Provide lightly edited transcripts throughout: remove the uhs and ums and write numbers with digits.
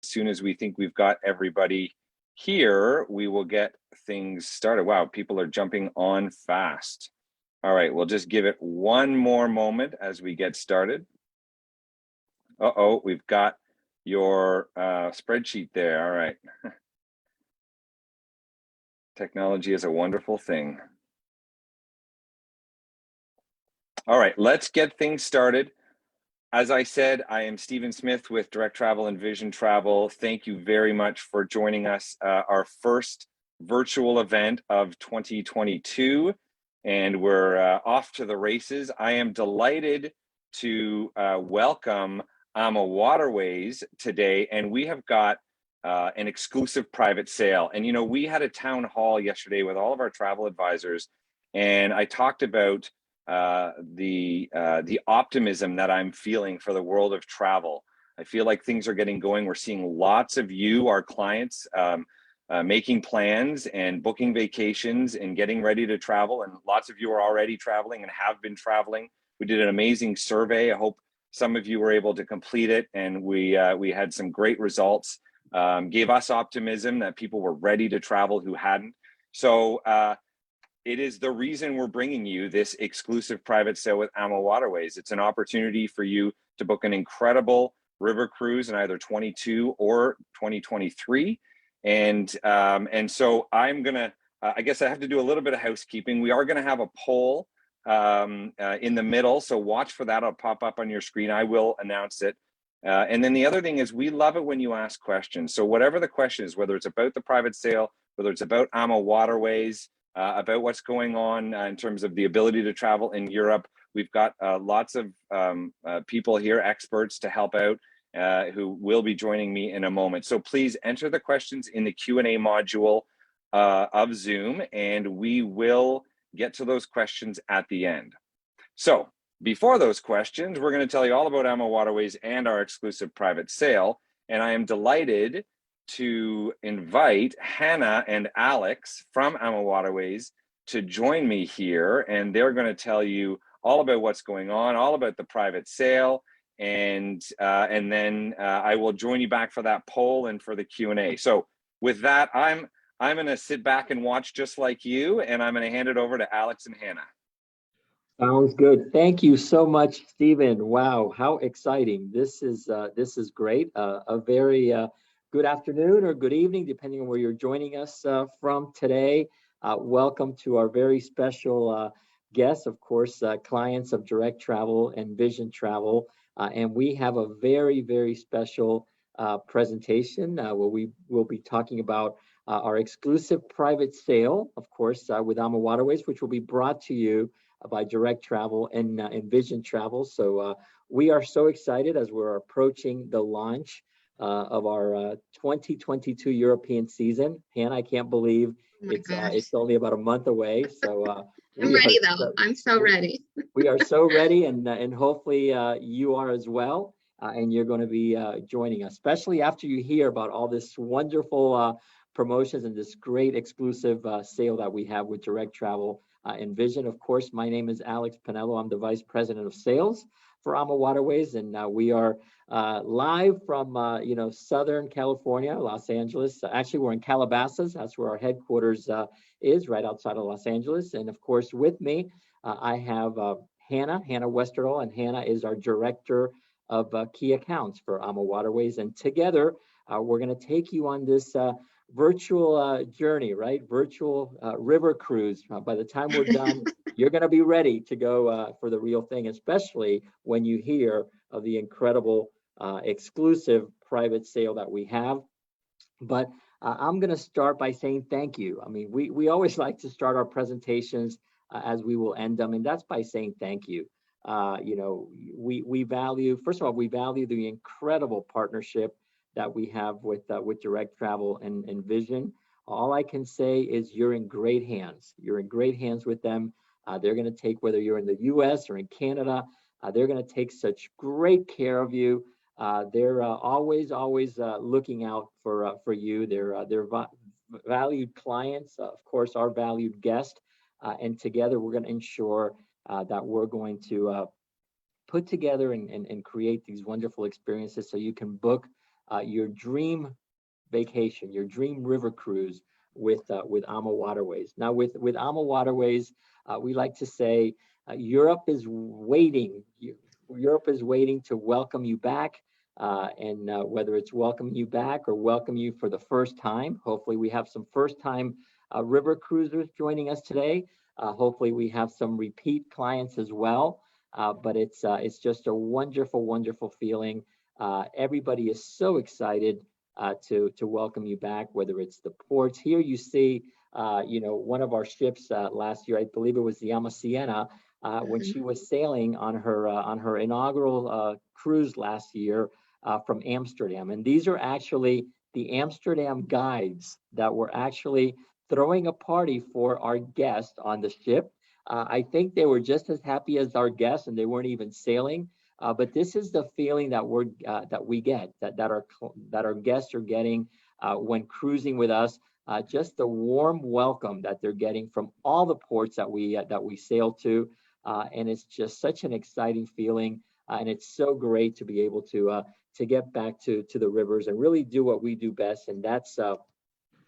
soon as we think we've got everybody here, we will get things started. Wow, people are jumping on fast. All right, we'll just give it one more moment as we get started. Uh-oh, we've got your spreadsheet there. All right. Technology is a wonderful thing. All right, let's get things started. As I said, I am Stephen Smith with Direct Travel and Vision Travel. Thank you very much for joining us, our first virtual event of 2022, and we're off to the races. I am delighted to welcome AmaWaterways today, and we have got an exclusive private sale. And you know, we had a town hall yesterday with all of our travel advisors, and I talked about the optimism that I'm feeling for the world of travel. I feel like things are getting going. We're seeing lots of you, our clients, making plans and booking vacations and getting ready to travel. And lots of you are already traveling and have been traveling. We did an amazing survey. I hope some of you were able to complete it. And we had some great results. Gave us optimism that people were ready to travel who hadn't. So it is the reason we're bringing you this exclusive private sale with AmaWaterways. It's an opportunity for you to book an incredible river cruise in either 22 or 2023. And so I'm gonna, I guess I have to do a little bit of housekeeping. We are gonna have a poll in the middle, so watch for that. It'll pop up on your screen. I will announce it. And then the other thing is we love it when you ask questions. So whatever the question is, whether it's about the private sale, whether it's about AmaWaterways, about what's going on in terms of the ability to travel in Europe. We've got lots of people here, experts to help out, who will be joining me in a moment. So please enter the questions in the Q&A module of Zoom, and we will get to those questions at the end. So before those questions, we're going to tell you all about AmaWaterways and our exclusive private sale. And I am delighted to invite Hannah and Alex from AmaWaterways to join me here, and they're going to tell you all about what's going on, all about the private sale, and then I will join you back for that poll and for the Q&A. So with that, I'm going to sit back and watch just like you, and I'm going to hand it over to Alex and Hannah. Sounds good. Thank you so much, Stephen. Wow, how exciting! This is great. A very good afternoon or good evening, depending on where you're joining us from today. Welcome to our very special guests, of course, clients of Direct Travel and Vision Travel. And we have a very, very special presentation where we will be talking about our exclusive private sale, of course, with AmaWaterways, which will be brought to you by Direct Travel and Vision Travel. So we are so excited as we're approaching the launch of our 2022 European season. Hannah, I can't believe it's only about a month away. So I'm ready though. I'm so ready. We are so ready, and hopefully you are as well. And you're going to be joining us, especially after you hear about all this wonderful promotions and this great exclusive sale that we have with Direct Travel and Vision. Of course, my name is Alex Pinello. I'm the Vice President of Sales for AmaWaterways, and we are live from Southern California, Los Angeles. Actually, we're in Calabasas. That's where our headquarters is, right outside of Los Angeles. And of course, with me, I have Hannah Westerdahl, and Hannah is our Director of Key Accounts for AmaWaterways. And together, we're going to take you on this virtual journey, right? Virtual river cruise. By the time we're done, you're going to be ready to go for the real thing, especially when you hear of the incredible exclusive private sale that we have. But I'm going to start by saying thank you. I mean, we always like to start our presentations as we will end them, and that's by saying thank you. We value, first of all, we value the incredible partnership that we have with Direct Travel and Vision. All I can say is you're in great hands. You're in great hands with them. They're going to take, whether you're in the U.S. or in Canada, they're going to take such great care of you. They're always looking out for you. They're valued clients, of course, our valued guest, and together we're going to ensure that we're going to put together and create these wonderful experiences so you can book your dream vacation, your dream river cruise with AmaWaterways. Now, with AmaWaterways, we like to say Europe is waiting. Europe is waiting to welcome you back. And whether it's welcoming you back or welcome you for the first time, hopefully we have some first-time river cruisers joining us today. Hopefully we have some repeat clients as well. But it's just a wonderful, wonderful feeling. Everybody is so excited to welcome you back, whether it's the ports. Here you see, one of our ships last year, I believe it was the AmaSienna, when she was sailing on her inaugural cruise last year from Amsterdam. And these are actually the Amsterdam guides that were actually throwing a party for our guests on the ship. I think they were just as happy as our guests, and they weren't even sailing. But this is the feeling that we get, that our guests are getting when cruising with us. Just the warm welcome that they're getting from all the ports that we sail to, and it's just such an exciting feeling. And it's so great to be able to get back to the rivers and really do what we do best, and that's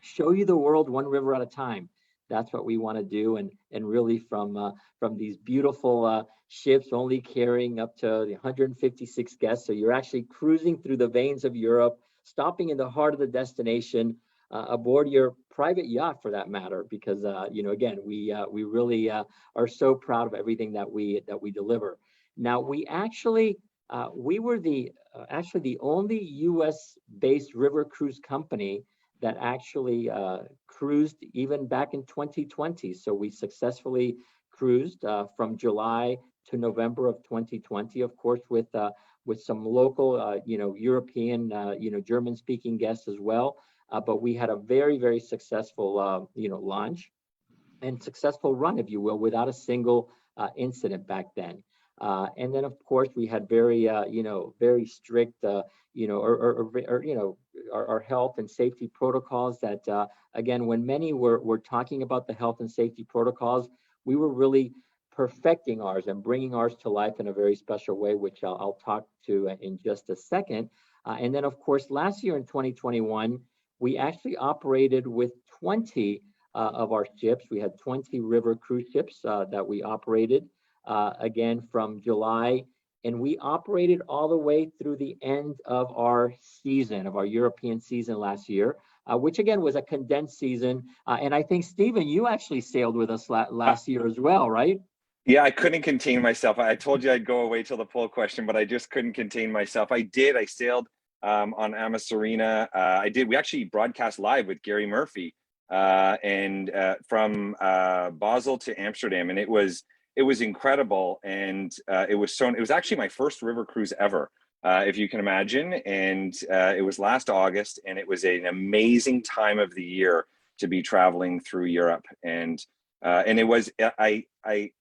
show you the world one river at a time. That's what we want to do, and really from these beautiful ships only carrying up to 156 guests. So you're actually cruising through the veins of Europe, stopping in the heart of the destination, aboard your private yacht for that matter, because again, we really are so proud of everything that we deliver. Now, we actually we were the only U.S. based river cruise company that actually cruised even back in 2020. So we successfully cruised from July to November of 2020, of course, with some local, European, German-speaking guests as well. But we had a very, very successful, launch and successful run, if you will, without a single incident back then. And then, of course, we had very, very strict, our health and safety protocols that, again, when many were talking about the health and safety protocols, we were really perfecting ours and bringing ours to life in a very special way, which I'll talk to in just a second. And then, of course, last year in 2021, we actually operated with 20 of our ships. We had 20 river cruise ships that we operated, again, from July. And we operated all the way through the end of our season, of our European season last year, which again was a condensed season. And I think, Stephen, you actually sailed with us last year as well, right? Yeah, I couldn't contain myself. I told you I'd go away till the poll question, but I just couldn't contain myself. I sailed on AmaSerena. We actually broadcast live with Gary Murphy and from Basel to Amsterdam. And it was incredible. And it was actually my first river cruise ever, if you can imagine. And it was last August, and it was an amazing time of the year to be traveling through Europe. And it was, I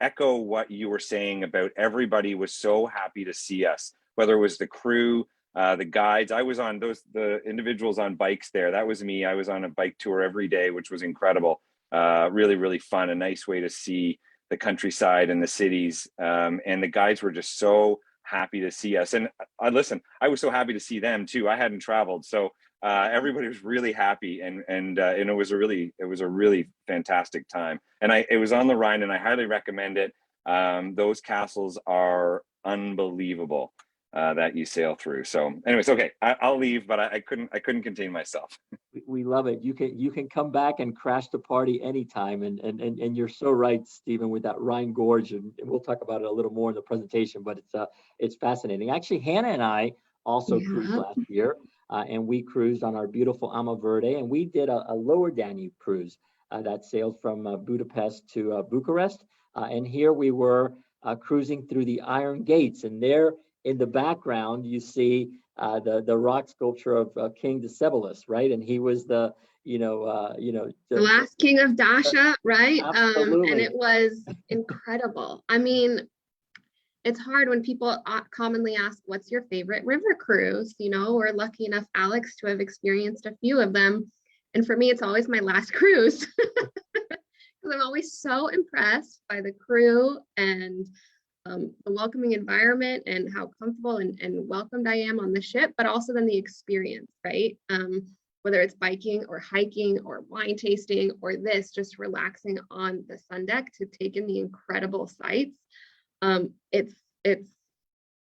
echo what you were saying about everybody was so happy to see us, whether it was the crew, the guides. I was on the individuals on bikes there. That was me. I was on a bike tour every day, which was incredible. Really, really fun. A nice way to see the countryside and the cities. And the guides were just so happy to see us. And I was so happy to see them too. I hadn't traveled. So everybody was really happy, and it was a really fantastic time. And it was on the Rhine, and I highly recommend it. Those castles are unbelievable that you sail through. So anyways, okay, I'll leave, but I couldn't contain myself. We love it. You can come back and crash the party anytime. And you're so right, Stephen, with that Rhine Gorge, and we'll talk about it a little more in the presentation, but it's fascinating. Actually, Hannah and I also cruised last year. And we cruised on our beautiful Ama Verde, and we did a lower Danube cruise that sailed from Budapest to Bucharest. And here we were cruising through the Iron Gates, and there in the background you see the rock sculpture of King Decebalus, right? And he was the last king of Dacia, right? Absolutely. And it was incredible. I mean, it's hard when people commonly ask, what's your favorite river cruise? We're lucky enough, Alex, to have experienced a few of them. And for me, it's always my last cruise, because I'm always so impressed by the crew and the welcoming environment and how comfortable and welcomed I am on the ship, but also then the experience, right? Whether it's biking or hiking or wine tasting or this, just relaxing on the sun deck to take in the incredible sights. It's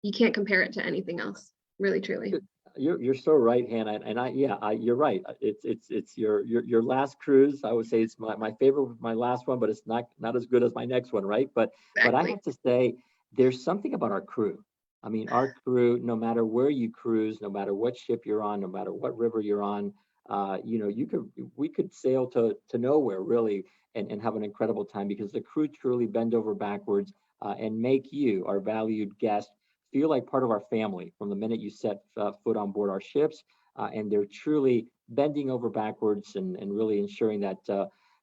you can't compare it to anything else, really, truly. You're so right, Hannah, and you're right. It's your last cruise. I would say it's my favorite, my last one, but it's not as good as my next one, right? But I Exactly. have to say, there's something about our crew. I mean, our crew, no matter where you cruise, no matter what ship you're on, no matter what river you're on, we could sail to nowhere really and have an incredible time because the crew truly bend over backwards and make you, our valued guest, feel like part of our family from the minute you set foot on board our ships. And they're truly bending over backwards and really ensuring that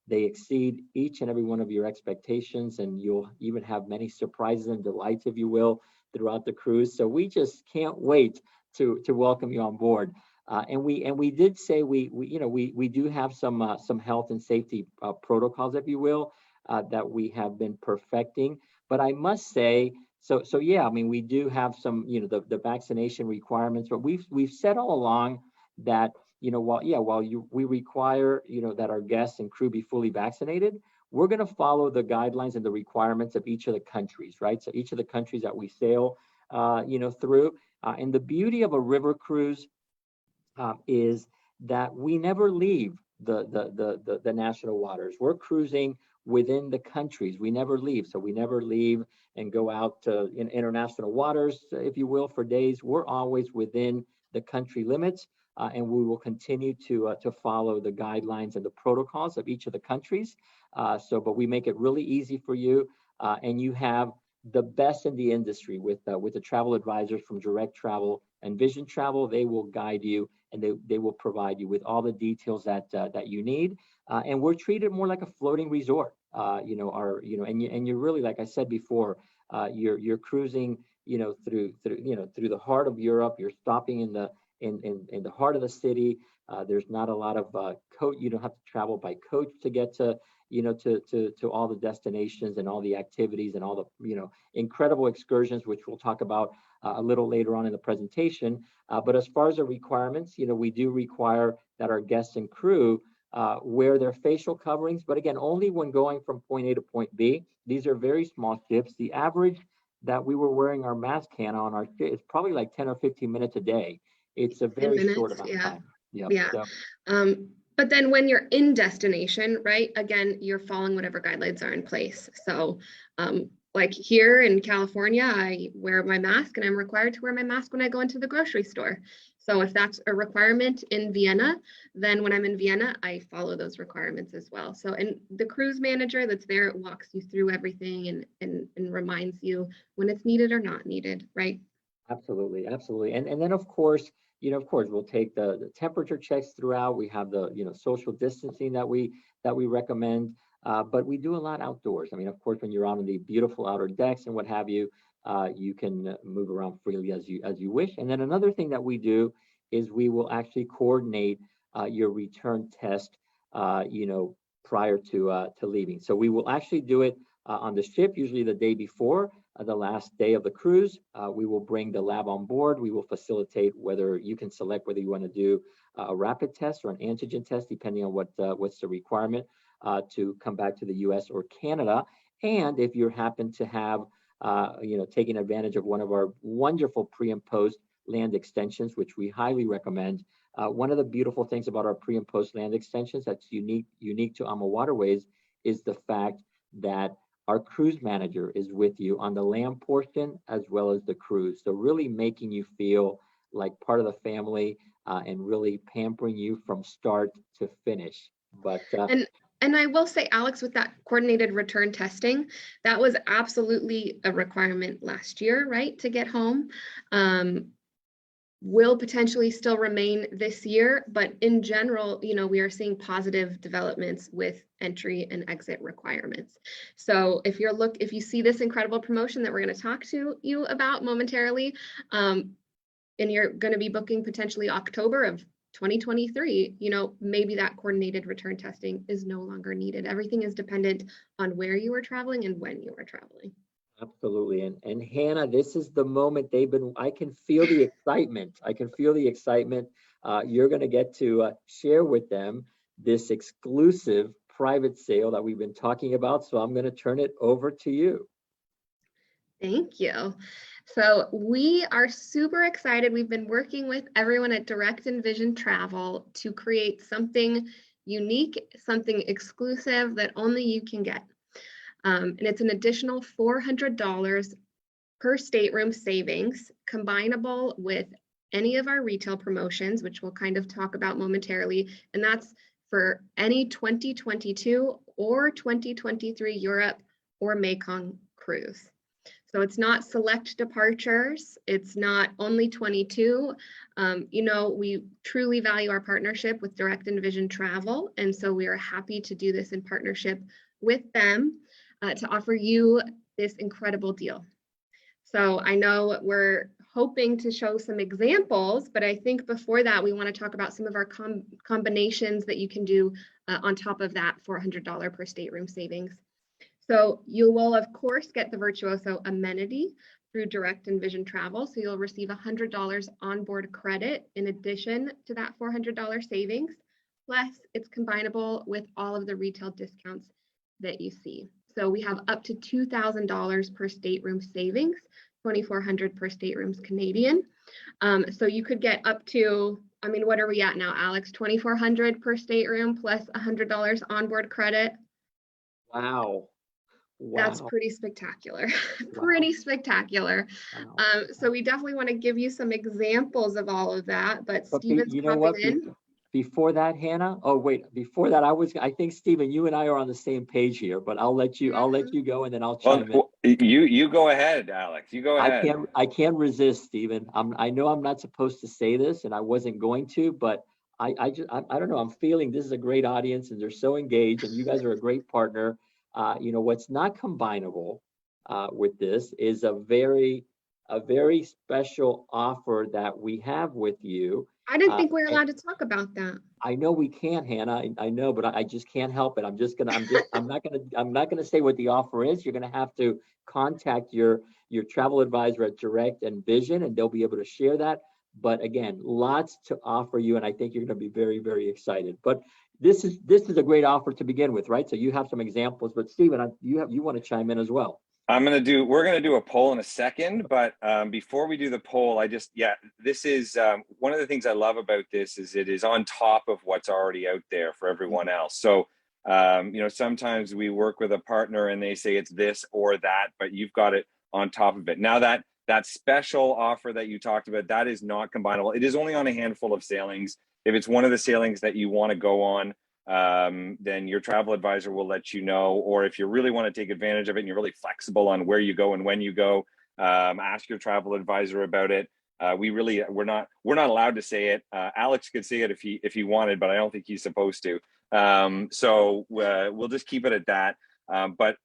they exceed each and every one of your expectations. And you'll even have many surprises and delights, if you will, throughout the cruise. So we just can't wait to welcome you on board. And we did say we do have some health and safety protocols, if you will, that we have been perfecting. But I must say, so yeah, I mean, we do have some, the vaccination requirements, but we've said all along that, we require, that our guests and crew be fully vaccinated, we're going to follow the guidelines and the requirements of each of the countries, right? So each of the countries that we sail, through. And the beauty of a river cruise is that we never leave the national waters. We're cruising within the countries. We never leave. So we never leave and go out to international waters, if you will, for days. We're always within the country limits, and we will continue to follow the guidelines and the protocols of each of the countries. But we make it really easy for you, and you have the best in the industry with the travel advisors from Direct Travel and Vision Travel. They will guide you and they will provide you with all the details that you need. And we're treated more like a floating resort. And you're really, like I said before, you're cruising, through the heart of Europe. You're stopping in the heart of the city. There's not a lot of coach. You don't have to travel by coach to get to all the destinations and all the activities and all the incredible excursions, which we'll talk about a little later on in the presentation. But as far as the requirements, we do require that our guests and crew wear their facial coverings, but again, only when going from point A to point B. These are very small ships. The average that we were wearing our mask, Hannah, on our ship is probably like 10 or 15 minutes a day. It's a 10 very short minutes, amount of yeah. time. Yep. Yeah. So, But then when you're in destination, right, again, you're following whatever guidelines are in place. So like here in California, I wear my mask and I'm required to wear my mask when I go into the grocery store. So if that's a requirement in Vienna, then when I'm in Vienna, I follow those requirements as well. So, and the cruise manager that's there walks you through everything and reminds you when it's needed or not needed, right? absolutely, absolutely. And then of course, we'll take the temperature checks throughout. We have the, social distancing that we recommend, but we do a lot outdoors. I mean, of course, when you're out on the beautiful outer decks and what have you, you can move around freely as you wish. And then another thing that we do is we will actually coordinate your return test, prior to leaving. So we will actually do it on the ship, usually the day before. The last day of the cruise, we will bring the lab on board. We will facilitate whether you can select whether you want to do a rapid test or an antigen test, depending on what's the requirement to come back to the U.S. or Canada. And if you happen to have, taking advantage of one of our wonderful pre and post land extensions, which we highly recommend. One of the beautiful things about our pre and post land extensions that's unique to AmaWaterways is the fact that our cruise manager is with you on the land portion as well as the cruise. So really making you feel like part of the family and really pampering you from start to finish. But and I will say, Alex, with that coordinated return testing, that was absolutely a requirement last year, right, to get home. Will potentially still remain this year, but in general, we are seeing positive developments with entry and exit requirements. So if you see this incredible promotion that we're going to talk to you about momentarily, and you're going to be booking potentially October of 2023, maybe that coordinated return testing is no longer needed. Everything is dependent on where you are traveling and when you are traveling. Absolutely. And Hannah, this is the moment I can feel the excitement. I can feel the excitement. You're going to get to share with them this exclusive private sale that we've been talking about. So I'm going to turn it over to you. Thank you. So we are super excited. We've been working with everyone at Direct Envision Travel to create something unique, something exclusive that only you can get. And it's an additional $400 per stateroom savings, combinable with any of our retail promotions, which we'll kind of talk about momentarily. And that's for any 2022 or 2023 Europe or Mekong cruise. So it's not select departures. It's not only 22. You know, we truly value our partnership with Direct Envision Travel. And so we are happy to do this in partnership with them to offer you this incredible deal. So I know we're hoping to show some examples, but I think before that, we want to talk about some of our combinations that you can do on top of that $400 per stateroom savings. So you will, of course, get the Virtuoso amenity through Direct Envision Travel. So you'll receive $100 onboard credit in addition to that $400 savings. Plus, it's combinable with all of the retail discounts that you see. So we have up to $2,000 per stateroom savings, $2,400 per staterooms Canadian. So you could get up to, I mean, what are we at now, Alex? $2,400 per stateroom plus $100 onboard credit. Wow. That's pretty spectacular. Pretty spectacular. Wow. So we definitely want to give you some examples of all of that, but Stephen's you know what? in. Before that, Hannah. Oh, wait. Before that, I think Stephen, you and I are on the same page here. But I'll let you go, and then I'll chime in. You go ahead, Alex. You go ahead. I can't resist, Stephen. I know I'm not supposed to say this, and I wasn't going to, but I don't know. I'm feeling this is a great audience, and they're so engaged, and you guys are a great partner. You know what's not combinable with this is a very special offer that we have with you. I didn't think we were allowed to talk about that. I know we can, Hannah. I know, but I just can't help it. I'm not gonna say what the offer is. You're gonna have to contact your travel advisor at Direct Envision, and they'll be able to share that. But again, lots to offer you, and I think you're gonna be very, very excited. But this is a great offer to begin with, right? So you have some examples, but Stephen, you want to chime in as well. We're gonna do a poll in a second, but before we do the poll, this is one of the things I love about this is it is on top of what's already out there for everyone else. So you know, sometimes we work with a partner and they say it's this or that, but you've got it on top of it. Now that special offer that you talked about, that is not combinable. It is only on a handful of sailings. If it's one of the sailings that you want to go on, then your travel advisor will let you know. Or if you really want to take advantage of it and you're really flexible on where you go and when you go, ask your travel advisor about it. We're not allowed to say it. Alex could say it if he wanted, but I don't think he's supposed to. So we'll just keep it at that. But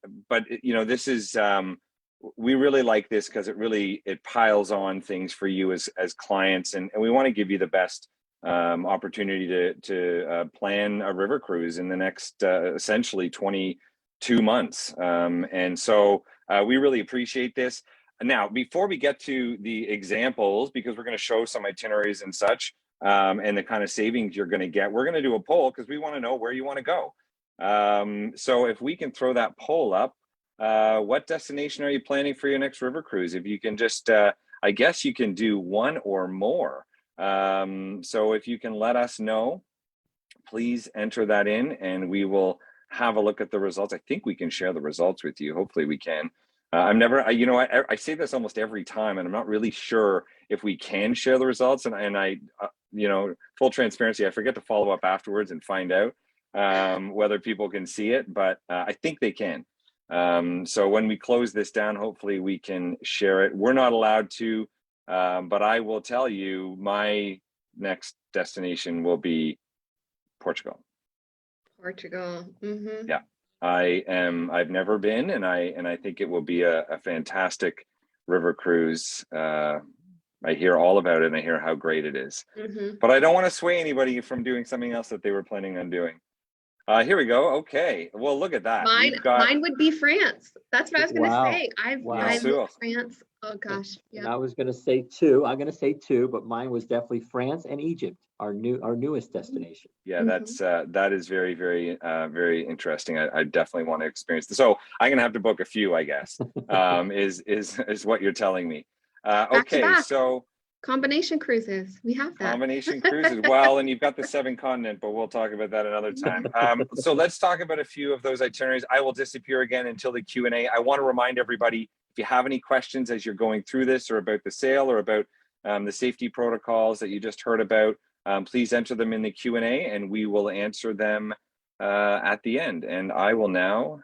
you know, this is we really like this because it piles on things for you as clients, and we want to give you the best opportunity to plan a river cruise in the next essentially 22 months. And so we really appreciate this. Now, before we get to the examples, because we're going to show some itineraries and such, and the kind of savings you're going to get, we're going to do a poll because we want to know where you want to go. So if we can throw that poll up, what destination are you planning for your next river cruise? If you can just, I guess you can do one or more. So if you can let us know, please enter that in and we will have a look at the results. I think we can share the results with you. Hopefully we can. You know, I say this almost every time and I'm not really sure if we can share the results. And I you know, full transparency, I forget to follow up afterwards and find out whether people can see it, but I think they can. So when we close this down, hopefully we can share it. We're not allowed to, but I will tell you my next destination will be Portugal. Portugal. Mm-hmm. Yeah, I've never been, and I think it will be a fantastic river cruise. I hear all about it and I hear how great it is. Mm-hmm. But I don't want to sway anybody from doing something else that they were planning on doing. Here we go. Okay. Well, look at that. Mine, We've got mine would be France. That's what I was gonna Wow. say. I've Wow. moved to France. Oh gosh, And yeah. I was going to say two. I'm going to say two, but mine was definitely France and Egypt, our newest destination. Yeah, Mhm. that is very, very, very interesting. I definitely want to experience this. So I'm gonna have to book a few, I guess. Is what you're telling me. Back to Okay, back. so Combination cruises. We have that. combination cruises. Well, and you've got the 7-continent, but we'll talk about that another time. So let's talk about a few of those itineraries. I will disappear again until the Q&A. I want to remind everybody, if you have any questions as you're going through this, or about the sail, or about the safety protocols that you just heard about, please enter them in the Q&A and we will answer them at the end. And I will now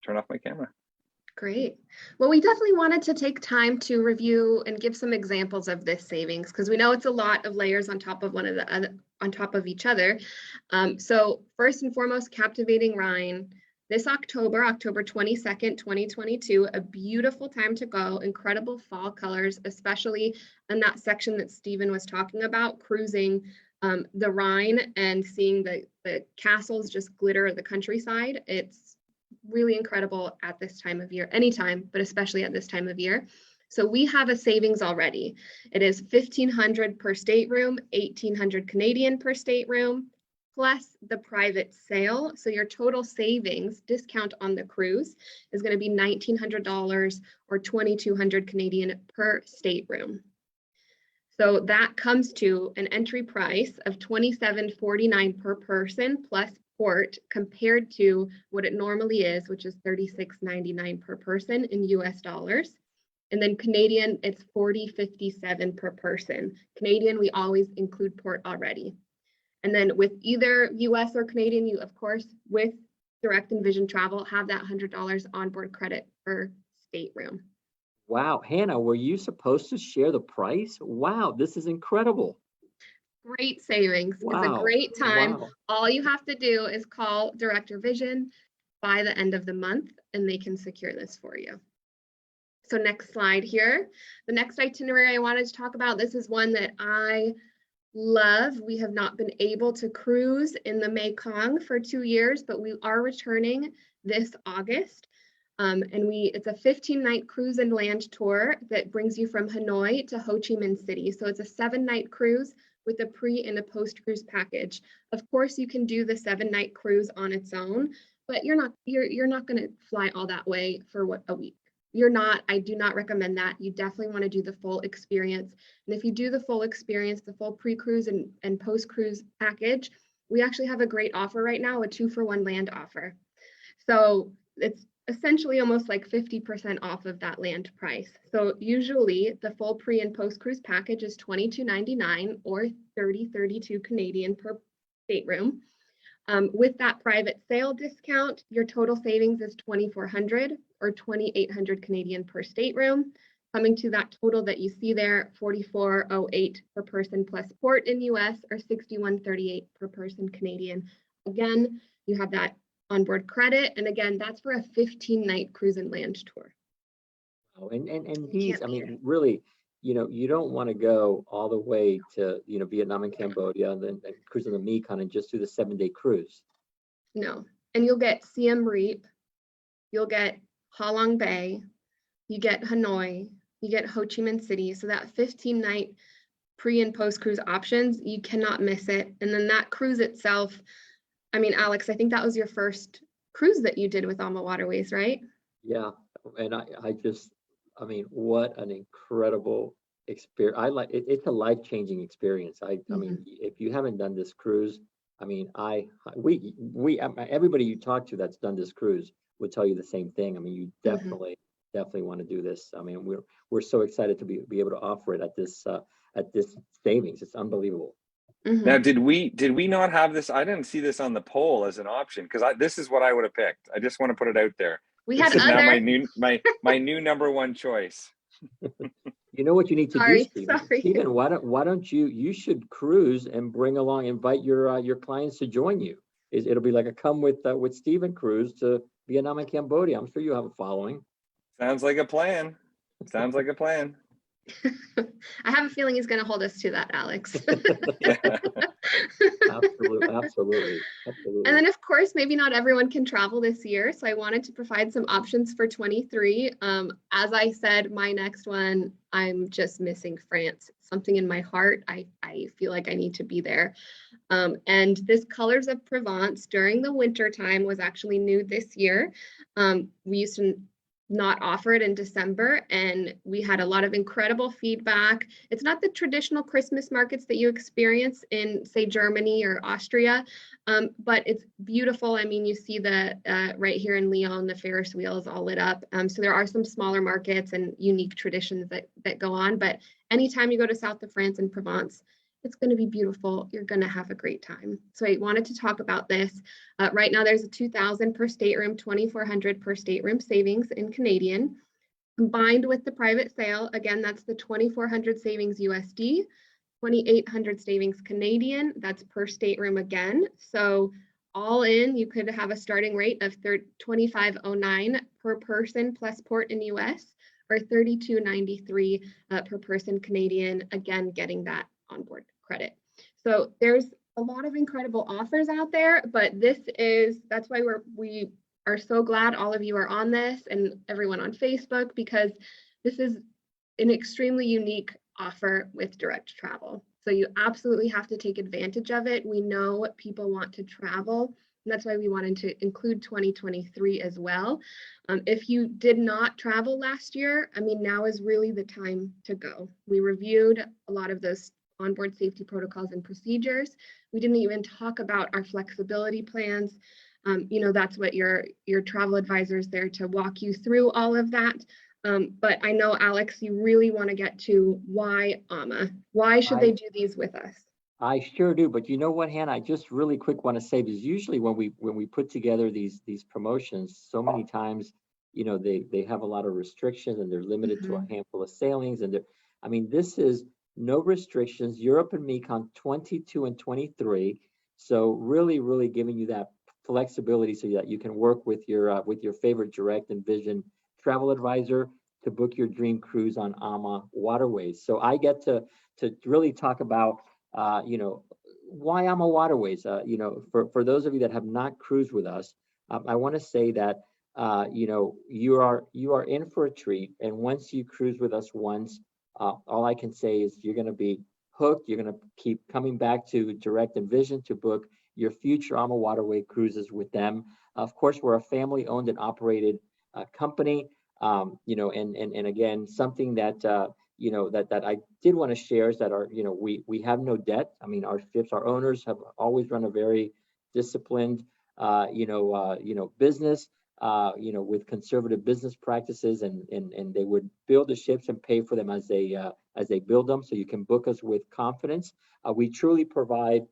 turn off my camera. Great. Well, we definitely wanted to take time to review and give some examples of this savings because we know it's a lot of layers on top of one of the other, on top of each other. So first and foremost, Captivating Rhine. This October, October 22nd, 2022, a beautiful time to go, incredible fall colors, especially in that section that Stephen was talking about, cruising the Rhine and seeing the castles just glitter the countryside. It's really incredible at this time of year, anytime, but especially at this time of year. So we have a savings already. It is $1,500 per stateroom, $1,800 Canadian per stateroom, plus the private sail. So your total savings discount on the cruise is going to be $1,900 or $2,200 Canadian per stateroom. So that comes to an entry price of $27.49 per person plus port, compared to what it normally is, which is $36.99 per person in US dollars. And then Canadian, it's $40.57 per person. Canadian, we always include port already. And then with either US or Canadian, you, of course, with Direct and Vision Travel, have that $100 onboard credit per stateroom. Wow. Hannah, were you supposed to share the price? Wow, this is incredible. Great savings. Wow. It's a great time. Wow. All you have to do is call Direct or Vision by the end of the month and they can secure this for you. So next slide here. The next itinerary I wanted to talk about, this is one that I love. We have not been able to cruise in the Mekong for 2 years, but we are returning this August. And it's a 15-night cruise and land tour that brings you from Hanoi to Ho Chi Minh City. So it's a 7-night cruise with a pre and a post cruise package. Of course, you can do the 7-night cruise on its own, but you're not going to fly all that way for what, a week. I do not recommend that. You definitely want to do the full experience. And if you do the full experience, the full pre-cruise and post-cruise package, we actually have a great offer right now, a 2-for-1 land offer. So it's essentially almost like 50% off of that land price. So usually the full pre and post cruise package is $22.99 or $30.32 Canadian per stateroom. With that private sail discount, your total savings is $2,400 or $2,800 Canadian per stateroom, coming to that total that you see there, $44.08 per person plus port in US or $61.38 per person Canadian. Again, you have that onboard credit. And again, that's for a 15-night cruise and land tour. Oh, and these, I mean, really, you don't want to go all the way to, Vietnam and Cambodia and then cruise in the Mekong and just do the 7-day cruise. No. And you'll get Siem Reap, you'll get Ha Long Bay, you get Hanoi, you get Ho Chi Minh City. So that 15-night pre and post cruise options, you cannot miss it. And then that cruise itself, I mean, Alex, I think that was your first cruise that you did with AmaWaterways, right? Yeah. And I mean, what an incredible experience. It's a life-changing experience. I mean, if you haven't done this cruise, I mean, everybody you talk to that's done this cruise would tell you the same thing. I mean, you definitely want to do this. I mean, we're so excited to be able to offer it at this savings. It's unbelievable. Now, did we not have this? I didn't see this on the poll as an option because this is what I would have picked. I just want to put it out there. This is now my new number one choice. You know what you need to do, Stephen? Sorry. Stephen, why don't you should cruise and invite your clients to join you. It'll be like a come with Stephen cruise to Vietnam and Cambodia. I'm sure you have a following. Sounds like a plan. Sounds like a plan. I have a feeling he's going to hold us to that, Alex. Absolutely, absolutely, And absolutely. then, of course, maybe not everyone can travel this year, so I wanted to provide some options for 23. As I said, my next one, I'm just missing France. Something in my heart, I feel like I need to be there. And this Colors of Provence during the winter time was actually new this year. We used to not offer it in December, and we had a lot of incredible feedback. It's not the traditional Christmas markets that you experience in, say, Germany or Austria, but it's beautiful. I mean, you see the right here in Lyon, the Ferris wheel is all lit up. So there are some smaller markets and unique traditions that go on, but anytime you go to south of France and Provence, it's going to be beautiful. You're going to have a great time. So I wanted to talk about this. Right now, there's a $2,000 per stateroom, $2,400 per stateroom savings in Canadian. Combined with the private sale, again, that's the $2,400 savings USD, $2,800 savings Canadian. That's per stateroom again. So all in, you could have a starting rate of $2,509 per person plus port in US, or $3,293 per person Canadian. Again, getting that onboard credit. So there's a lot of incredible offers out there, but that's why we are so glad all of you are on this and everyone on Facebook, because this is an extremely unique offer with direct travel. So you absolutely have to take advantage of it. We know people want to travel, and that's why we wanted to include 2023 as well. If you did not travel last year, I mean, now is really the time to go. We reviewed a lot of those onboard safety protocols and procedures. We didn't even talk about our flexibility plans. That's what your travel advisor is there to walk you through all of that. But I know, Alex, you really want to get to why AMA. Why should they do these with us? I sure do, but you know what, Hannah? I just really quick want to say, because usually when we put together these promotions, so many times, they have a lot of restrictions and they're limited to a handful of sailings, and I mean, this is no restrictions. Europe and Mekong 22 and 23. So really, really giving you that flexibility so that you can work with your favorite direct and vision travel advisor to book your dream cruise on AmaWaterways. So I get to really talk about why AmaWaterways. For those of you that have not cruised with us, I want to say that you are in for a treat. And once you cruise with us once, all I can say is you're going to be hooked. You're going to keep coming back to Direct and Vision to book your future AmaWaterway cruises with them. Of course, we're a family-owned and operated company. And again, something that that I did want to share is that we have no debt. I mean, our owners have always run a very disciplined business. With conservative business practices, and they would build the ships and pay for them as they build them. So you can book us with confidence. We truly provide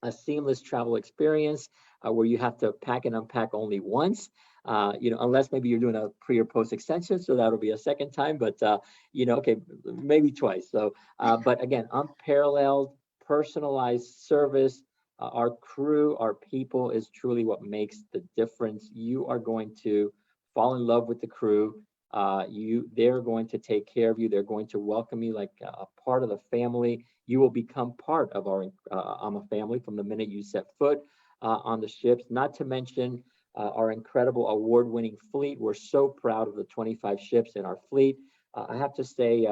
a seamless travel experience where you have to pack and unpack only once. Unless maybe you're doing a pre or post extension, so that'll be a second time. But okay, maybe twice. So, but again, unparalleled, personalized service. Our crew, our people is truly what makes the difference. You are going to fall in love with the crew. They're going to take care of you. They're going to welcome you like a part of the family. You will become part of our AMA family from the minute you set foot on the ships. Not to mention our incredible award-winning fleet. We're so proud of the 25 ships in our fleet. I have to say,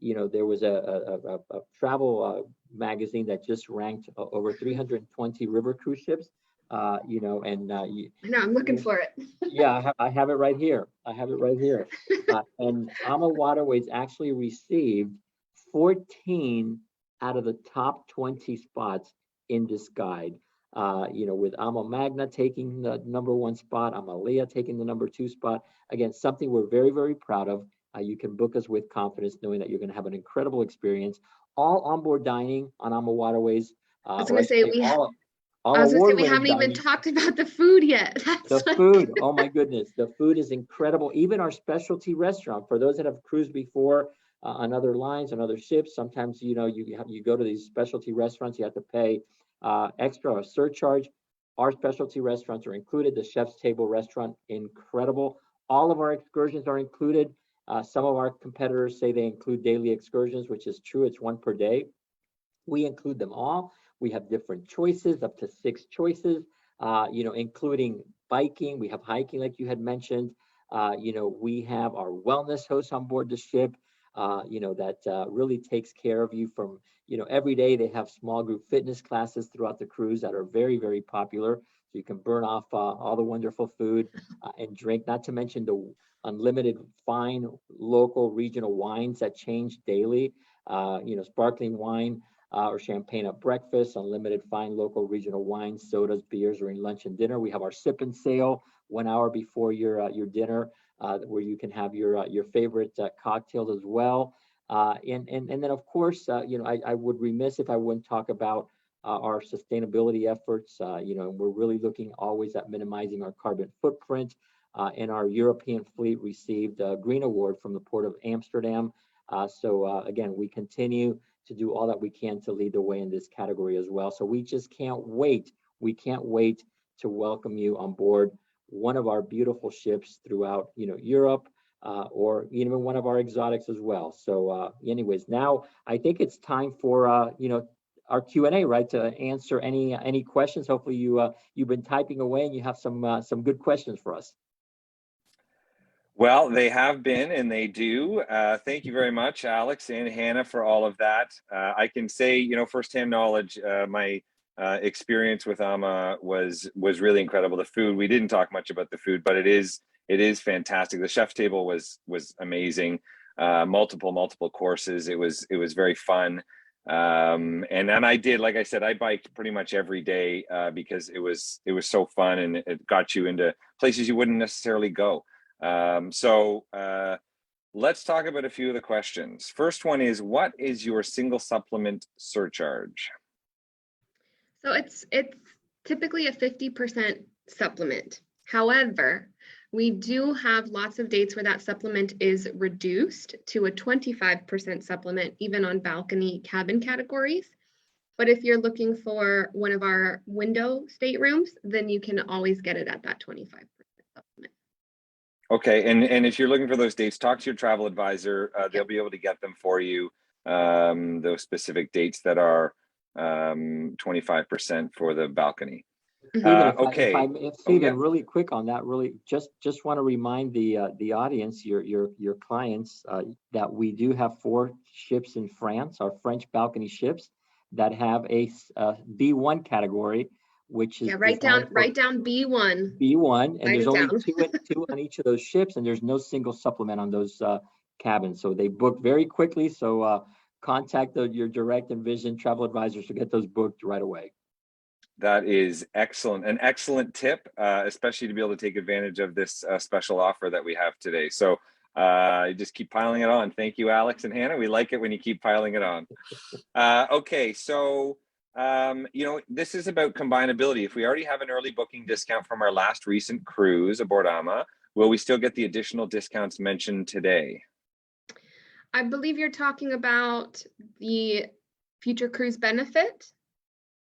there was a travel magazine that just ranked over 320 river cruise ships. I know, I'm looking for it. Yeah, I have it right here. And AmaWaterways actually received 14 out of the top 20 spots in this guide. With AmaMagna taking the #1 spot, AmaLea taking the #2 spot. Again, something we're very, very proud of. You can book us with confidence, knowing that you're going to have an incredible experience. All onboard dining on AmaWaterways. I was going to say, we haven't even talked about the food yet. Food, oh my goodness, the food is incredible. Even our specialty restaurant, for those that have cruised before on other lines, on other ships, sometimes you go to these specialty restaurants, you have to pay extra or surcharge. Our specialty restaurants are included. The Chef's Table restaurant, incredible. All of our excursions are included. Some of our competitors say they include daily excursions, which is true. It's one per day. We include them all. We have different choices, up to 6 choices, including biking. We have hiking, like you had mentioned. We have our wellness hosts on board the ship, that really takes care of you from, every day they have small group fitness classes throughout the cruise that are very, very popular. So you can burn off all the wonderful food and drink, not to mention the unlimited fine local regional wines that change daily, sparkling wine, or champagne at breakfast, unlimited fine local regional wines, sodas, beers during lunch and dinner. We have our sip and sail 1 hour before your dinner, where you can have your favorite cocktails as well. And then of course, I would remiss if I wouldn't talk about our sustainability efforts. We're really looking always at minimizing our carbon footprint. And our European fleet received a Green Award from the Port of Amsterdam. So again, we continue to do all that we can to lead the way in this category as well. So we just can't wait. We can't wait to welcome you on board one of our beautiful ships throughout, Europe, or even one of our exotics as well. So anyways, now I think it's time for, our Q&A, right? To answer any questions. Hopefully you've been typing away and you have some good questions for us. Well, they have been, and they do. Thank you very much, Alex and Hannah, for all of that. I can say, firsthand knowledge, my experience with Ama was really incredible. The food, we didn't talk much about the food, but it is fantastic. The chef's table was amazing. Multiple courses. It was very fun. And then I did, like I said, I biked pretty much every day because it was so fun, and it got you into places you wouldn't necessarily go. So let's talk about a few of the questions. First one is, what is your single supplement surcharge? So it's typically a 50% supplement. However, we do have lots of dates where that supplement is reduced to a 25% supplement, even on balcony cabin categories. But if you're looking for one of our window staterooms, then you can always get it at that 25% supplement. Okay, and if you're looking for those dates, talk to your travel advisor. They'll be able to get them for you, those specific dates that are 25% for the balcony. Okay. Stephen, really quick on that, really just want to remind the audience, your clients, that we do have 4 ships in France, our French balcony ships, that have a B1 category, which is write down B1. B1, and there's only two on each of those ships, and there's no single supplement on those cabins. So they book very quickly. So contact your direct and vision travel advisors to get those booked right away. That is excellent. An excellent tip, especially to be able to take advantage of this special offer that we have today. So just keep piling it on. Thank you, Alex and Hannah. We like it when you keep piling it on. Okay, so this is about combinability. If we already have an early booking discount from our last recent cruise aboard Ama, will we still get the additional discounts mentioned today? I believe you're talking about the future cruise benefit,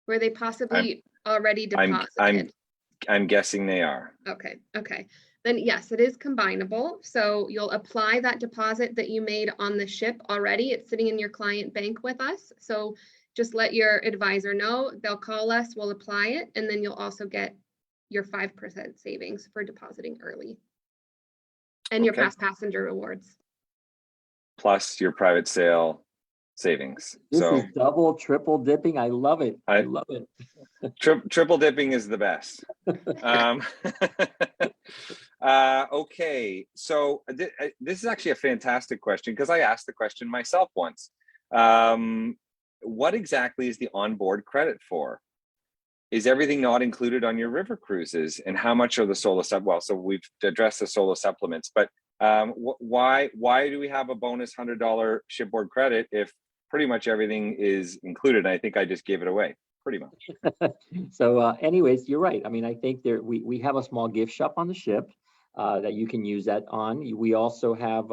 where they possibly already deposited. I'm guessing they are. Okay. Then yes, it is combinable. So you'll apply that deposit that you made on the ship already. It's sitting in your client bank with us. So just let your advisor know. They'll call us, we'll apply it, and then you'll also get your 5% savings for depositing early. And your past passenger rewards. Plus your private sale savings. This is double, triple dipping. I love it. I love it. Triple dipping is the best. Okay, so this is actually a fantastic question, because I asked the question myself once. What exactly is the onboard credit for? Is everything not included on your river cruises? And how much are the solo well, so we've addressed the solo supplements, but why do we have a bonus $100 shipboard credit if pretty much everything is included? And I think I just gave it away pretty much. So anyways, you're right. I mean, I think we have a small gift shop on the ship that you can use that on. We also have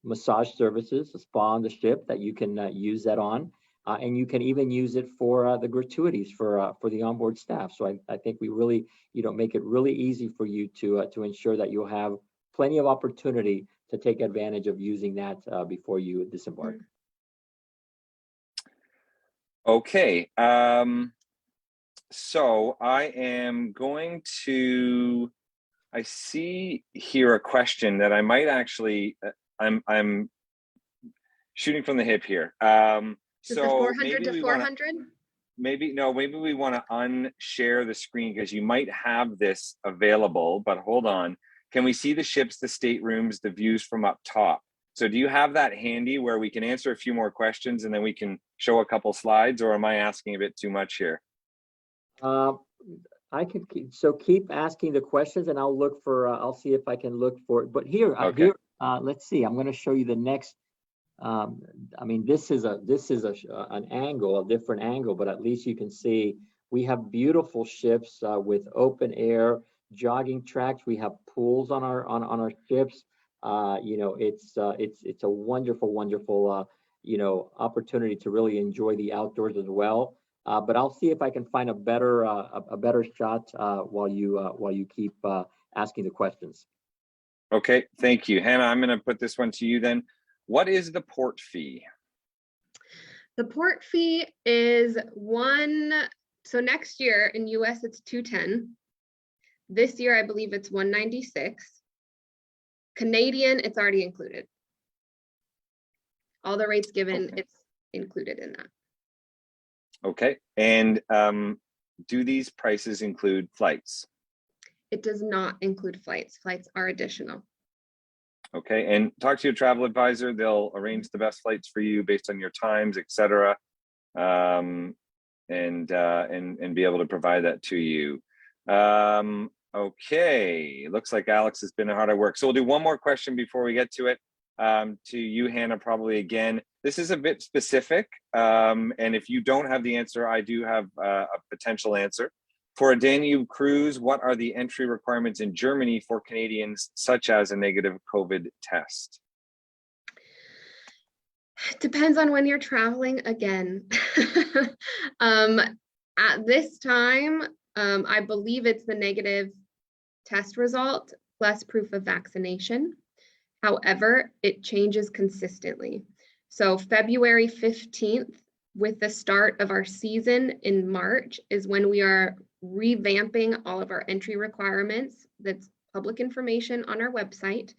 massage services, a spa on the ship that you can use that on. And you can even use it for the gratuities for the onboard staff. So I think we really, make it really easy for you to ensure that you'll have plenty of opportunity to take advantage of using that before you disembark. Okay, so I am going to, I see here a question that I might actually, I'm shooting from the hip here. Is the So 400 maybe to we want 400? to, maybe we want to unshare the screen because you might have this available, but hold on. Can we see the ships, the staterooms, the views from up top? So do you have that handy where we can answer a few more questions and then we can show a couple slides, or am I asking a bit too much here? I can keep asking the questions, and I'll look for. I'll see if I can look for it. But here, Okay. let's see. I'm going to show you the next. I mean, this is an angle, a different angle, but at least you can see we have beautiful ships with open air jogging tracks. We have pools on our ships. You know, it's a wonderful you know, opportunity to really enjoy the outdoors as well. But I'll see if I can find a better shot while you keep asking the questions. Okay, thank you, Hannah. I'm going to put this one to you then. What is the port fee? The port fee is so next year in US it's 210. This year I believe it's 196. Canadian, it's already included. All the rates given, Okay. it's included in that. Okay, and do these prices include flights? It does not include flights. Flights are additional. Okay, and talk to your travel advisor. They'll arrange the best flights for you based on your times, etc., and be able to provide that to you. Okay, looks like Alex has been hard at work. So we'll do one more question before we get to it. To you, Hannah, probably again. This is a bit specific, and if you don't have the answer, I do have a potential answer. For a Danube cruise, what are the entry requirements in Germany for Canadians, such as a negative COVID test? Depends on when you're traveling again. At this time, I believe it's the negative test result plus proof of vaccination. However, it changes consistently. So February 15th, with the start of our season in March, is when we are revamping all of our entry requirements. That's public information on our website,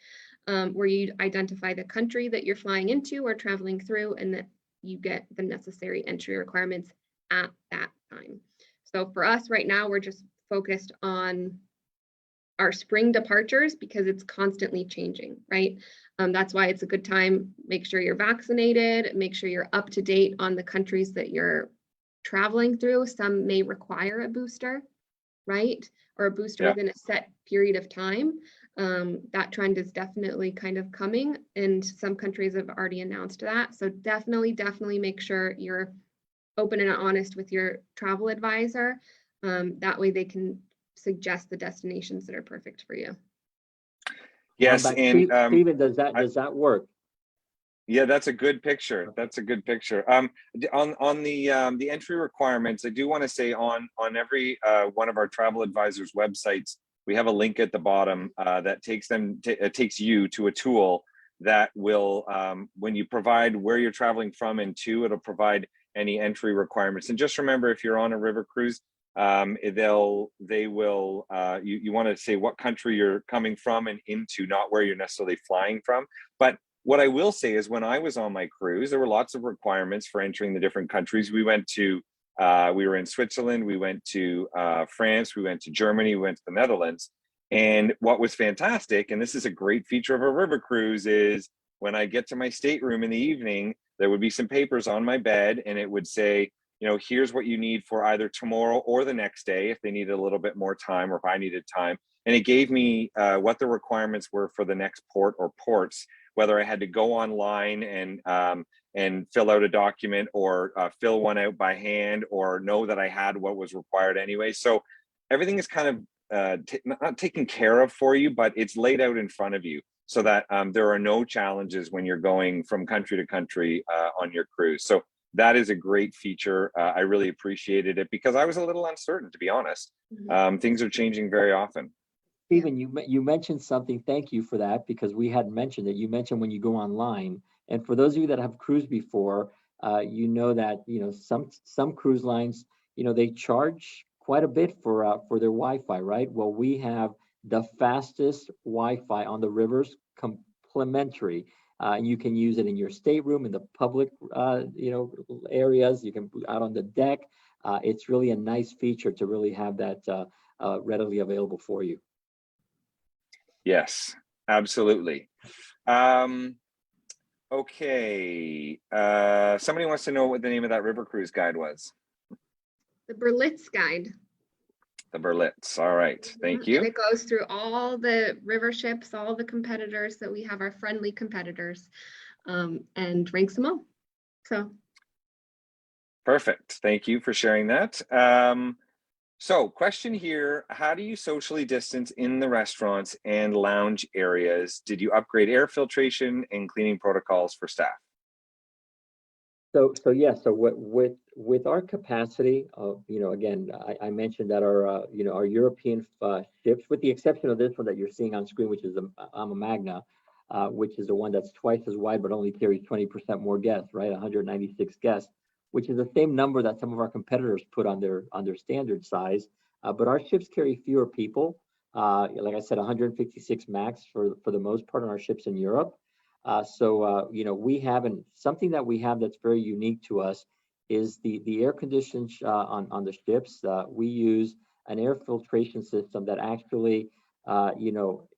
where you identify the country that you're flying into or traveling through, and that you get the necessary entry requirements at that time. So for us right now, we're just focused on our spring departures because it's constantly changing, right? That's why it's a good time. Make sure you're vaccinated, make sure you're up to date on the countries that you're traveling through. Some may require a booster, right? Or a booster within a set period of time. That trend is definitely kind of coming, and some countries have already announced that. So definitely make sure you're open and honest with your travel advisor. That way they can suggest the destinations that are perfect for you. Yes, and Stephen, does that work? Yeah, that's a good picture. That's a good picture. On the entry requirements, I do want to say on every one of our travel advisors' websites, we have a link at the bottom that takes you to a tool that will, when you provide where you're traveling from and to, it'll provide any entry requirements. And just remember, if you're on a river cruise, you want to say what country you're coming from and into, not where you're necessarily flying from. But what I will say is, when I was on my cruise, there were lots of requirements for entering the different countries. We went to, we were in Switzerland, we went to France, we went to Germany, we went to the Netherlands. And what was fantastic, and this is a great feature of a river cruise, is when I get to my stateroom in the evening, there would be some papers on my bed, and it would say, you know, here's what you need for either tomorrow or the next day if they needed a little bit more time, or if I needed time. And it gave me what the requirements were for the next port or ports, whether I had to go online and fill out a document, or fill one out by hand, or know that I had what was required anyway. So everything is kind of not taken care of for you, but it's laid out in front of you so that there are no challenges when you're going from country to country on your cruise. So that is a great feature. I really appreciated it because I was a little uncertain, to be honest. Things are changing very often. Stephen, you mentioned something. Thank you for that, because we hadn't mentioned it. You mentioned when you go online, and for those of you that have cruised before, you know that some cruise lines, they charge quite a bit for their Wi-Fi, right? Well, we have the fastest Wi-Fi on the rivers, complimentary. And you can use it in your stateroom, in the public, areas. You can out on the deck. It's really a nice feature to really have that readily available for you. Yes, absolutely. Okay. Somebody wants to know what the name of that river cruise guide was. The Berlitz Guide. The Berlitz. All right. Thank you. And it goes through all the river ships, all the competitors that we have, our friendly competitors, and ranks them all. So. Perfect. Thank you for sharing that. So question here, how do you socially distance in the restaurants and lounge areas? Did you upgrade air filtration and cleaning protocols for staff? So with our capacity, again, I mentioned that our European ships, with the exception of this one that you're seeing on screen, which is the AmaMagna, which is the one that's twice as wide but only carries 20% more guests, right? 196 guests, which is the same number that some of our competitors put on their standard size. But our ships carry fewer people. Like I said, 156 max for the most part on our ships in Europe. We haven't, something that we have that's very unique to us is the air conditions on the ships. We use an air filtration system that actually,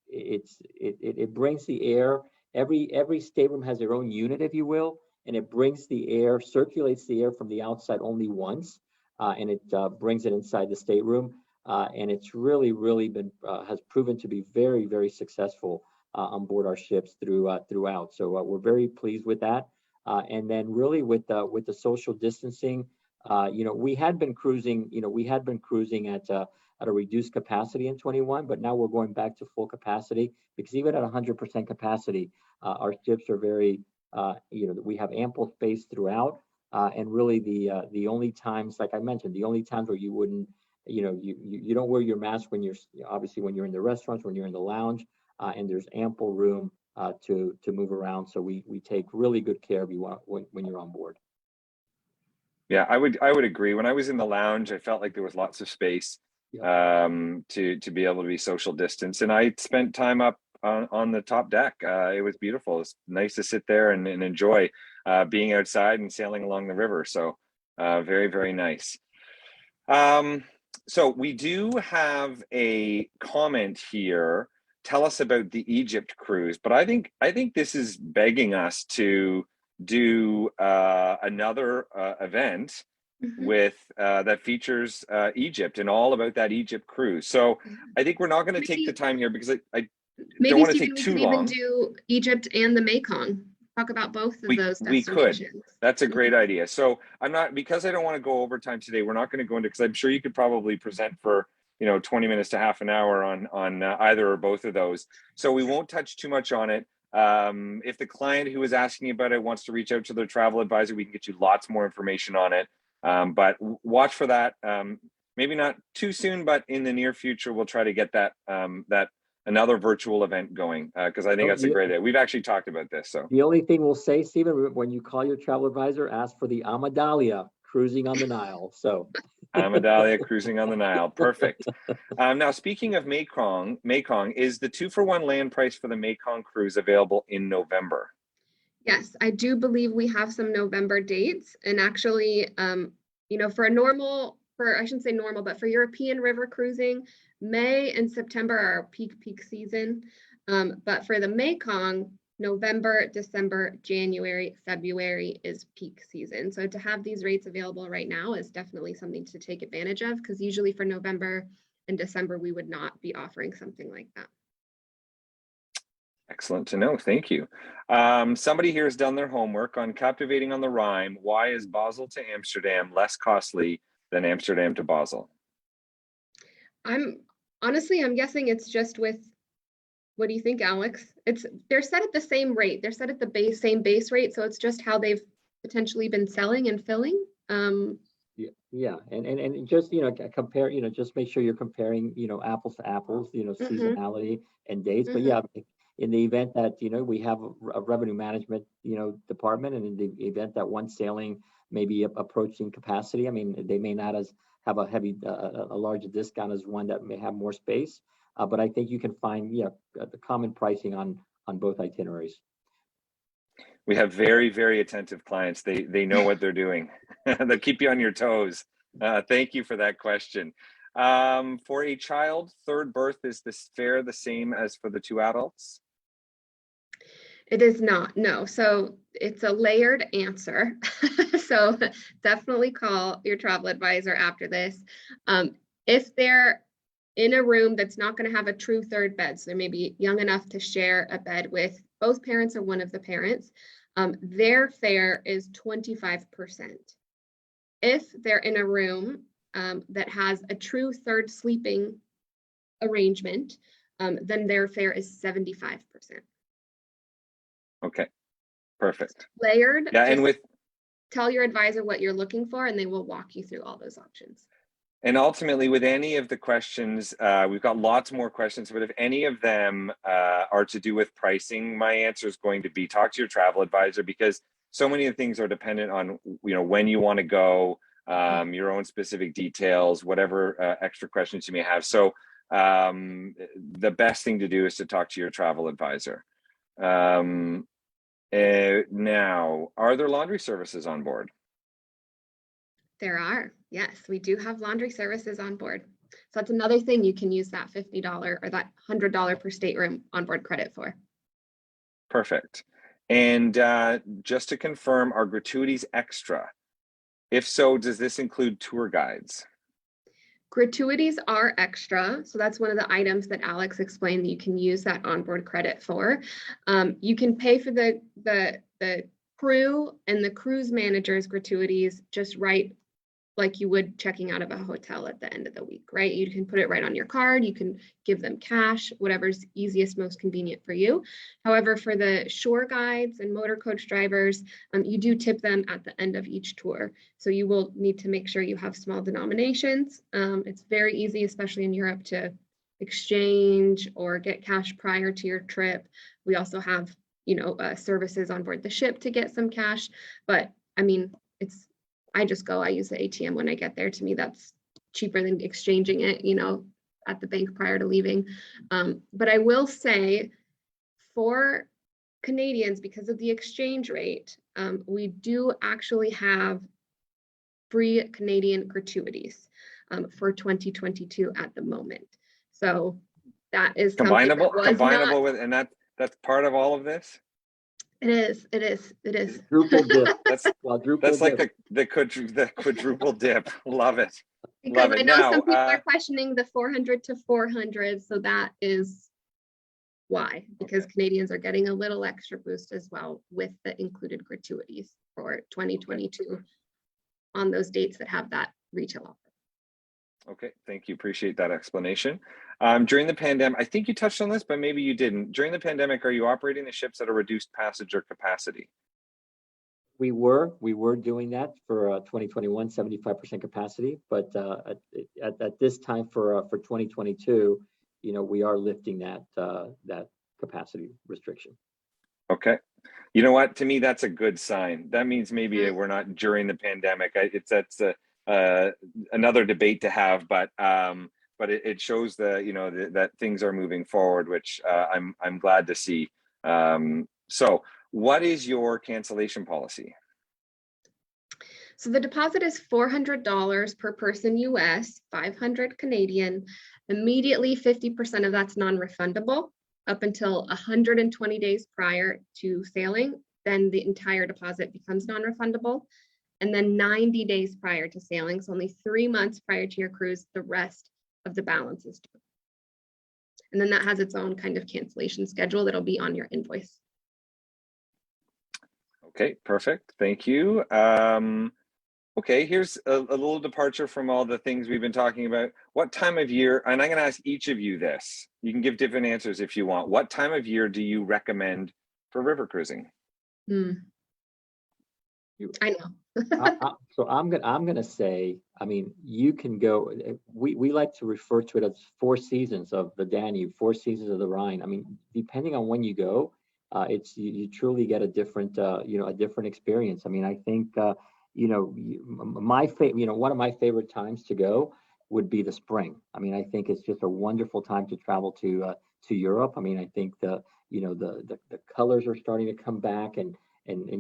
it brings the air. Every stateroom has their own unit, if you will, and it brings the air, circulates the air from the outside only once, and it brings it inside the stateroom. And it's really been has proven to be very, very successful on board our ships throughout. So we're very pleased with that. And then really with the social distancing, we had been cruising at a reduced capacity in 21, but now we're going back to full capacity, because even at 100% capacity, our ships are very, we have ample space throughout. And really the only times, like I mentioned, the only times where you wouldn't, you don't wear your mask when obviously when you're in the restaurants, when you're in the lounge, and there's ample room to move around. So we take really good care of you when you're on board. Yeah, I would agree. When I was in the lounge, I felt like there was lots of space to be able to be social distance. And I spent time up on the top deck. It was beautiful. It's nice to sit there and enjoy being outside and sailing along the river. So very, very nice. So we do have a comment here. Tell us about the Egypt cruise, but I think this is begging us to do another event with that features Egypt and all about that Egypt cruise. So I think we're not going to take the time here, because I don't want to take too long. Maybe even do Egypt and the Mekong. Talk about both of those destinations. We could. That's a great idea. So because I don't want to go over time today, we're not going to go into, because I'm sure you could probably present for 20 minutes to half an hour on either or both of those. So we won't touch too much on it. If the client who is asking about it wants to reach out to their travel advisor, we can get you lots more information on it. But watch for that. Maybe not too soon, but in the near future, we'll try to get that another virtual event going, because I think that's a great idea. We've actually talked about this. So the only thing we'll say, Stephen, when you call your travel advisor, ask for the AmaDahlia cruising on the Nile. So AmaDahlia cruising on the Nile. Perfect. Now, speaking of Mekong, is the 2-for-1 land price for the Mekong cruise available in November? Yes, I do believe we have some November dates. And actually, I shouldn't say normal, but for European river cruising, May and September are peak season. But for the Mekong, November, December, January, February is peak season. So to have these rates available right now is definitely something to take advantage of, because usually for November and December, we would not be offering something like that. Excellent to know. Thank you. Somebody here has done their homework on Captivating on the Rhine. Why is Basel to Amsterdam less costly than Amsterdam to Basel? I'm guessing it's just with, what do you think, Alex? They're set at the same rate. They're set at the same base rate. So it's just how they've potentially been selling and filling. Yeah, and just, compare, just make sure you're comparing, apples to apples, Mhm, seasonality and dates. But mhm. yeah, in the event that, we have a revenue management, department, and in the event that one sailing may be approaching capacity, I mean, they may not have a heavy, a larger discount as one that may have more space. But I think you can find, the common pricing on both itineraries. We have very, very attentive clients. They know what they're doing. They'll keep you on your toes. Thank you for that question. For a child, third berth, is this fare the same as for the two adults? It is not, no. So it's a layered answer. So definitely call your travel advisor after this. If they're in a room that's not going to have a true third bed, so they may be young enough to share a bed with both parents or one of the parents, their fare is 25%. If they're in a room that has a true third sleeping arrangement, then their fare is 75%. Okay, perfect. Layered, Yeah, and just with tell your advisor what you're looking for and they will walk you through all those options. and ultimately with any of the questions, we've got lots more questions, but if any of them are to do with pricing, my answer is going to be talk to your travel advisor, because so many of the things are dependent on, when you want to go, your own specific details, whatever extra questions you may have. So the best thing to do is to talk to your travel advisor. Now, are there laundry services on board? There are, yes, we do have laundry services on board. So that's another thing you can use that $50 or that $100 per stateroom onboard credit for. Perfect. And just to confirm, are gratuities extra? If so, does this include tour guides? Gratuities are extra. So that's one of the items that Alex explained that you can use that onboard credit for. You can pay for the crew and the cruise manager's gratuities just right like you would checking out of a hotel at the end of the week, right? You can put it right on your card. You can give them cash, whatever's easiest, most convenient for you. However, for the shore guides and motor coach drivers, you do tip them at the end of each tour. So you will need to make sure you have small denominations. It's very easy, especially in Europe, to exchange or get cash prior to your trip. We also have, services on board the ship to get some cash. But I mean, I use the ATM when I get there. To me, that's cheaper than exchanging it, at the bank prior to leaving. But I will say for Canadians, because of the exchange rate, we do actually have free Canadian gratuities for 2022 at the moment. So that is something that was combinable with, and that's part of all of this. It is. Quadruple dip. That's like the quadruple dip. Love it. Because Love it. I know Now, some people are questioning the 400 to 400, so that is why, because Canadians are getting a little extra boost as well with the included gratuities for 2022 on those dates that have that retail offer. Okay, thank you. Appreciate that explanation. During the pandemic, I think you touched on this, but maybe you didn't. During the pandemic, are you operating the ships at a reduced passenger capacity? We were doing that for 2021, 75% capacity, but at this time for 2022, we are lifting that capacity restriction. Okay. You know what? To me, that's a good sign. That means maybe we're not during the pandemic. That's another debate to have, but it shows that things are moving forward, which I'm glad to see. So, what is your cancellation policy? So the deposit is $400 per person US, 500 Canadian. Immediately, 50% of that's non-refundable up until 120 days prior to sailing. Then the entire deposit becomes non-refundable. And then 90 days prior to sailing, so only 3 months prior to your cruise, the rest of the balance is due. And then that has its own kind of cancellation schedule that'll be on your invoice. Okay, perfect. Thank you. Okay, here's a little departure from all the things we've been talking about. What time of year, and I'm going to ask each of you this. You can give different answers if you want. What time of year do you recommend for river cruising? I know. So I'm gonna say, I mean, you can go. We like to refer to it as four seasons of the Danube, four seasons of the Rhine. I mean, depending on when you go, it's you truly get a different, a different experience. I mean, I think, one of my favorite times to go would be the spring. I mean, I think it's just a wonderful time to travel to Europe. I mean, I think the colors are starting to come back, and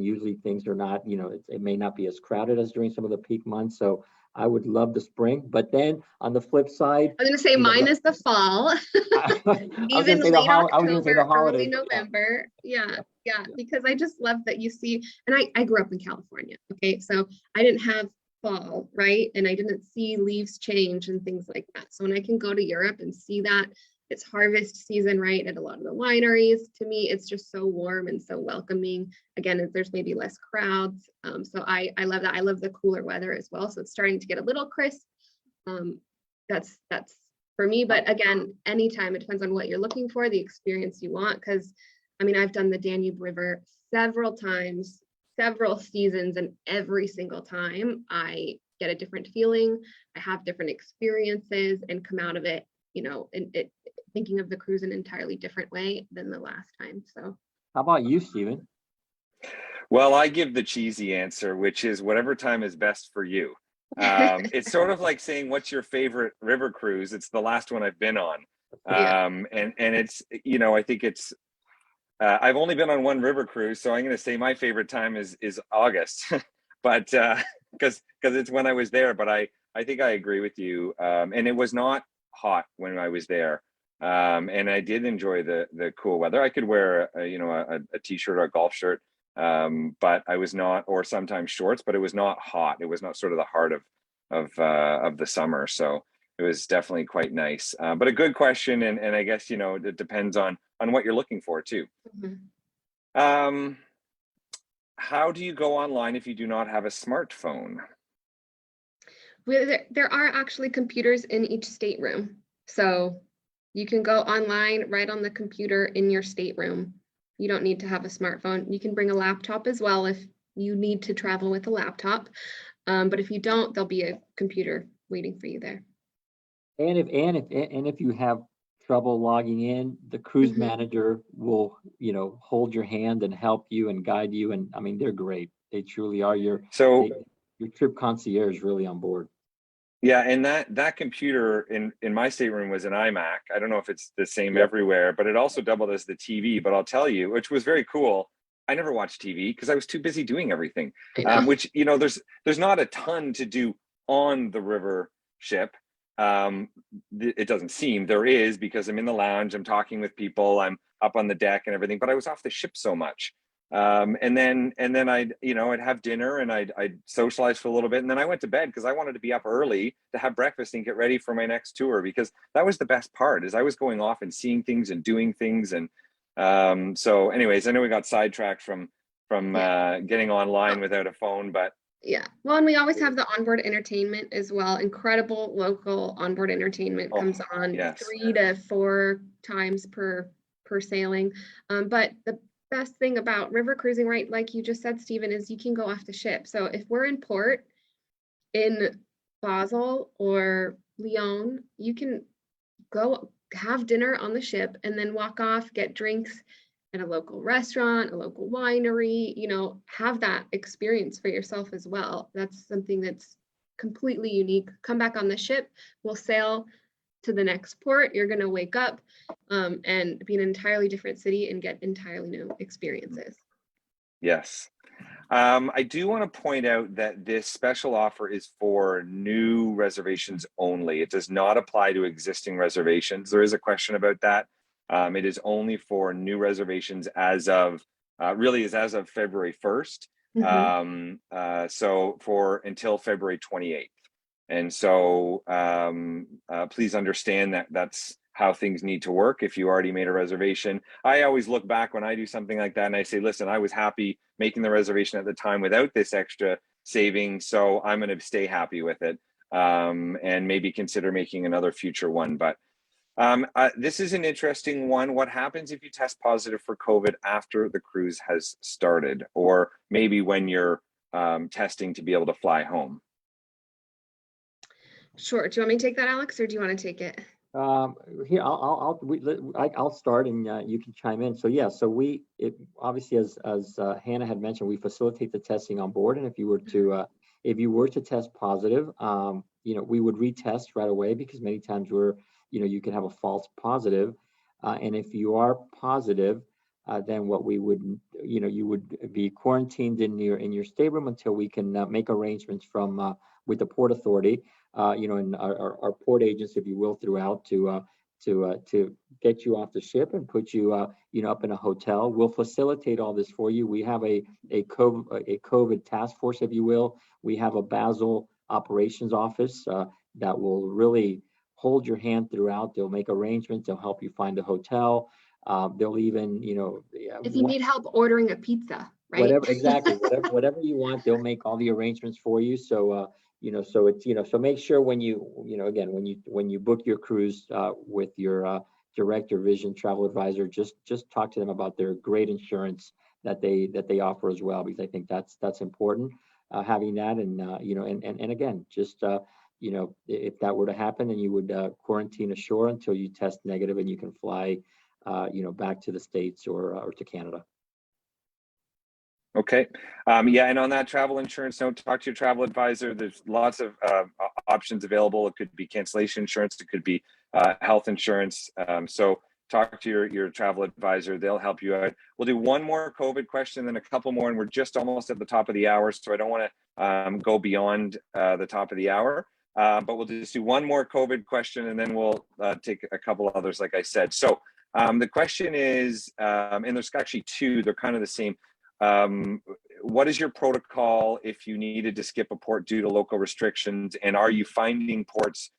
usually things are not, it may not be as crowded as during some of the peak months. So I would love the spring. But then on the flip side, I'm gonna say you know, mine is the fall. I was Even gonna say late I was gonna say the October, early holidays. Yeah, November. Yeah, yeah, yeah, yeah. because I just love that you see, and I grew up in California. Okay, so I didn't have fall, right? And I didn't see leaves change and things like that. So when I can go to Europe and see that it's harvest season, right, at a lot of the wineries, to me, it's just so warm and so welcoming. Again, there's maybe less crowds. So I love that. I love the cooler weather as well. So it's starting to get a little crisp. Um, that's for me. But again, anytime, it depends on what you're looking for, the experience you want. Because I mean, I've done the Danube River several times, several seasons, and every single time I get a different feeling. I have different experiences and come out of it, and thinking of the cruise in an entirely different way than the last time. So How about you, Stephen? Well, I give the cheesy answer, which is whatever time is best for you. It's sort of like saying, what's your favorite river cruise? It's the last one I've been on. yeah. And it's, I think it's, I've only been on one river cruise, so I'm going to say my favorite time is August, but because it's when I was there. But I think I agree with you. And it was not hot when I was there. And I did enjoy the cool weather. I could wear a t-shirt or a golf shirt, but I was not, or sometimes shorts, but it was not hot. It was not sort of the heart of the summer. So it was definitely quite nice. But a good question, and I guess it depends on what you're looking for too. Mm-hmm. How do you go online if you do not have a smartphone? There are actually computers in each stateroom. So you can go online right on the computer in your stateroom. You don't need to have a smartphone. You can bring a laptop as well if you need to travel with a laptop. But if you don't, there'll be a computer waiting for you there. And if you have trouble logging in, the cruise Mm-hmm. manager will, hold your hand and help you and guide you. And I mean, they're great. They truly are your trip concierge, really on board. Yeah, and that computer in my stateroom was an iMac. I don't know if it's the same Yep. everywhere, but it also doubled as the TV. But I'll tell you, which was very cool. I never watched TV because I was too busy doing everything. I know. Which there's not a ton to do on the river ship. It doesn't seem there is, because I'm in the lounge, I'm talking with people, I'm up on the deck and everything. But I was off the ship so much. And then I'd have dinner and I'd socialize for a little bit, and then I went to bed because I wanted to be up early to have breakfast and get ready for my next tour, because that was the best part, is I was going off and seeing things and doing things. And so anyways, I know we got sidetracked from getting online without a phone, but yeah. Well, and we always have the onboard entertainment as well. Incredible local onboard entertainment comes on yes. 3 to 4 times per sailing. But the best thing about river cruising, right, like you just said, Stephen, is you can go off the ship. So if we're in port in Basel or Lyon, you can go have dinner on the ship and then walk off, get drinks at a local restaurant, a local winery, have that experience for yourself as well. That's something that's completely unique. Come back on the ship, we'll sail to the next port. You're going to wake up and be in an entirely different city and get entirely new experiences. Yes. I do want to point out that this special offer is for new reservations only. It does not apply to existing reservations. There is a question about that. It is only for new reservations as of February 1st. Mm-hmm. So until February 28th. And so please understand that that's how things need to work. If you already made a reservation, I always look back when I do something like that and I say, listen, I was happy making the reservation at the time without this extra saving, so I'm going to stay happy with it, and maybe consider making another future one. But this is an interesting one. What happens if you test positive for COVID after the cruise has started, or maybe when you're testing to be able to fly home. Sure. Do you want me to take that, Alex, or do you want to take it? Here, I'll start and you can chime in. So yeah, so obviously, as Hannah had mentioned, we facilitate the testing on board, and if you were to test positive, we would retest right away, because many times you can have a false positive, and if you are positive, then what we would, you would be quarantined in your stateroom until we can make arrangements with the Port Authority, and our port agents, if you will, throughout to get you off the ship and put you, up in a hotel. We'll facilitate all this for you. We have a COVID task force, if you will. We have a Basel operations office that will really hold your hand throughout. They'll make arrangements. They'll help you find a hotel. They'll even, if you need help ordering a pizza, right? whatever you want, they'll make all the arrangements for you. So, so make sure when you book your cruise with your director, vision travel advisor, just talk to them about their great insurance that they offer as well, because I think that's important, having that. And and again, just if that were to happen, then you would quarantine ashore until you test negative and you can fly back to the States or to Canada. Okay. Yeah, and on that travel insurance note, talk to your travel advisor. There's lots of options available. It could be cancellation insurance. It could be health insurance. So talk to your travel advisor. They'll help you out. We'll do one more COVID question, then a couple more, and we're just almost at the top of the hour, so I don't want to go beyond the top of the hour. But we'll just do one more COVID question, and then we'll take a couple others, like I said. So the question is, and there's actually two, they're kind of the same. What is your protocol if you needed to skip a port due to local restrictions, and are you finding ports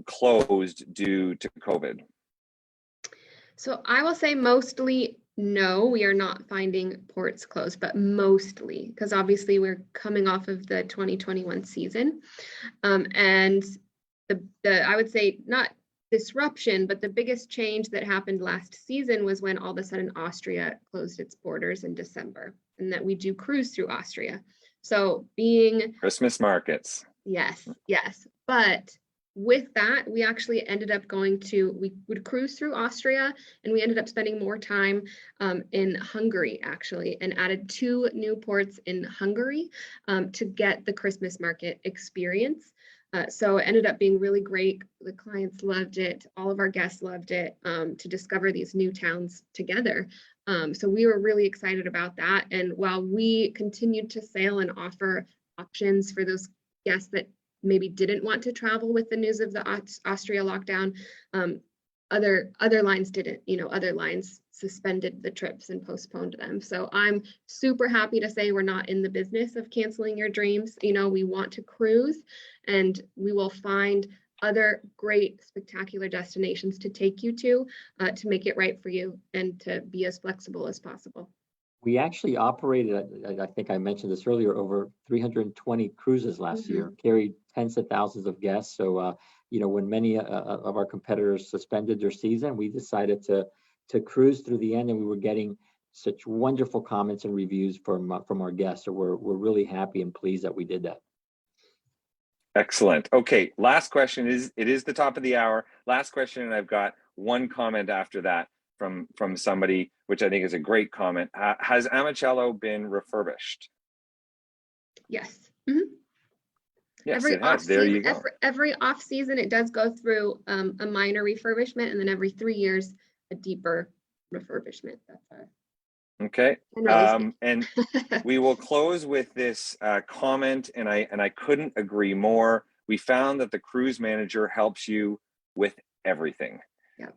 closed due to COVID? So I will say mostly no, we are not finding ports closed, but mostly, because obviously we're coming off of the 2021 season. And I would say not disruption, but the biggest change that happened last season was when all of a sudden Austria closed its borders in December, and that we do cruise through Austria. So being Christmas markets. Yes. But with that, we actually ended up we would cruise through Austria, and we ended up spending more time in Hungary, actually, and added 2 new ports in Hungary to get the Christmas market experience. So it ended up being really great. The clients loved it. All of our guests loved it, to discover these new towns together. So we were really excited about that. And while we continued to sail and offer options for those guests that maybe didn't want to travel with the news of the Austria lockdown, other lines didn't. Other lines suspended the trips and postponed them. So I'm super happy to say we're not in the business of canceling your dreams. We want to cruise, and we will find other great, spectacular destinations to take you to make it right for you and to be as flexible as possible. We actually operated, I think I mentioned this earlier, over 320 cruises last year, carried tens of thousands of guests. So, when many of our competitors suspended their season, we decided to cruise through the end, and we were getting such wonderful comments and reviews from our guests. So we're really happy and pleased that we did that. Excellent. Okay, last question it is the top of the hour. Last question, and I've got one comment after that from somebody, which I think is a great comment. Has Amacello been refurbished? Yes. Yes, every it has. There you go. Every off season, it does go through a minor refurbishment, and then every 3 years, a deeper refurbishment. Okay. And we will close with this comment, and I couldn't agree more. We found that the cruise manager helps you with everything.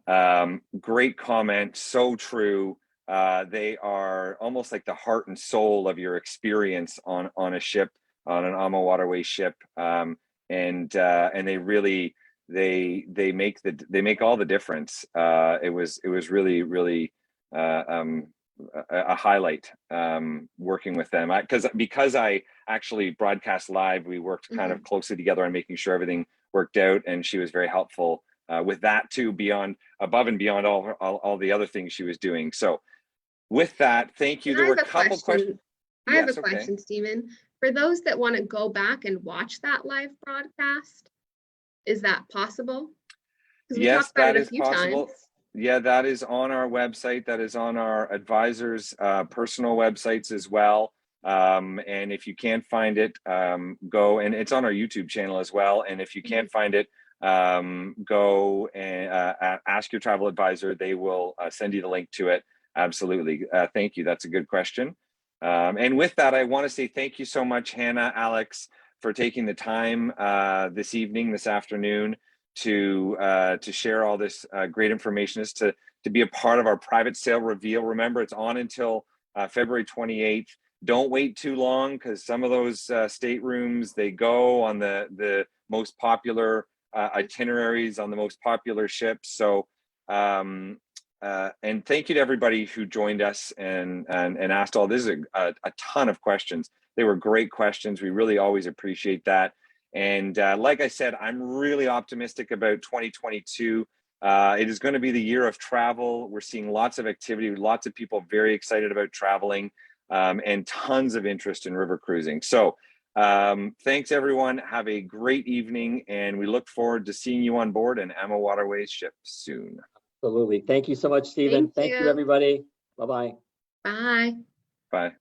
Yeah. Great comment. So true. They are almost like the heart and soul of your experience on a ship, on an AmaWaterways ship. And they really they make all the difference. It was really a highlight working with them, because I actually broadcast live. We worked kind of closely together on making sure everything worked out, and she was very helpful with that too, above and beyond all the other things she was doing. So with that, thank you. There were a couple questions. I have Yes, a okay. question, Stephen. For those that want to go back and watch that live broadcast, is that possible? Because we Yes, talked about that it a is few times. possible. Yeah, that is on our website. That is on our advisors' personal websites as well. And if you can't find it, go, and it's on our YouTube channel as well. And if you can't find it, go and ask your travel advisor. They will send you the link to it. Absolutely. Thank you. That's a good question. And with that, I want to say thank you so much, Hannah, Alex, for taking the time this afternoon, to share all this great information, is to be a part of our private sale reveal. Remember, it's on until February 28th. Don't wait too long, because some of those staterooms, they go on the most popular itineraries on the most popular ships. So and thank you to everybody who joined us and asked all this. A ton of questions. They were great questions. We really always appreciate that. And like I said, I'm really optimistic about 2022. It is going to be the year of travel. We're seeing lots of activity, lots of people very excited about traveling, and tons of interest in river cruising. So thanks, everyone. Have a great evening, and we look forward to seeing you on board an AmaWaterways ship soon. Absolutely. Thank you so much, Stephen. Thank you, everybody. Bye-bye. Bye. Bye.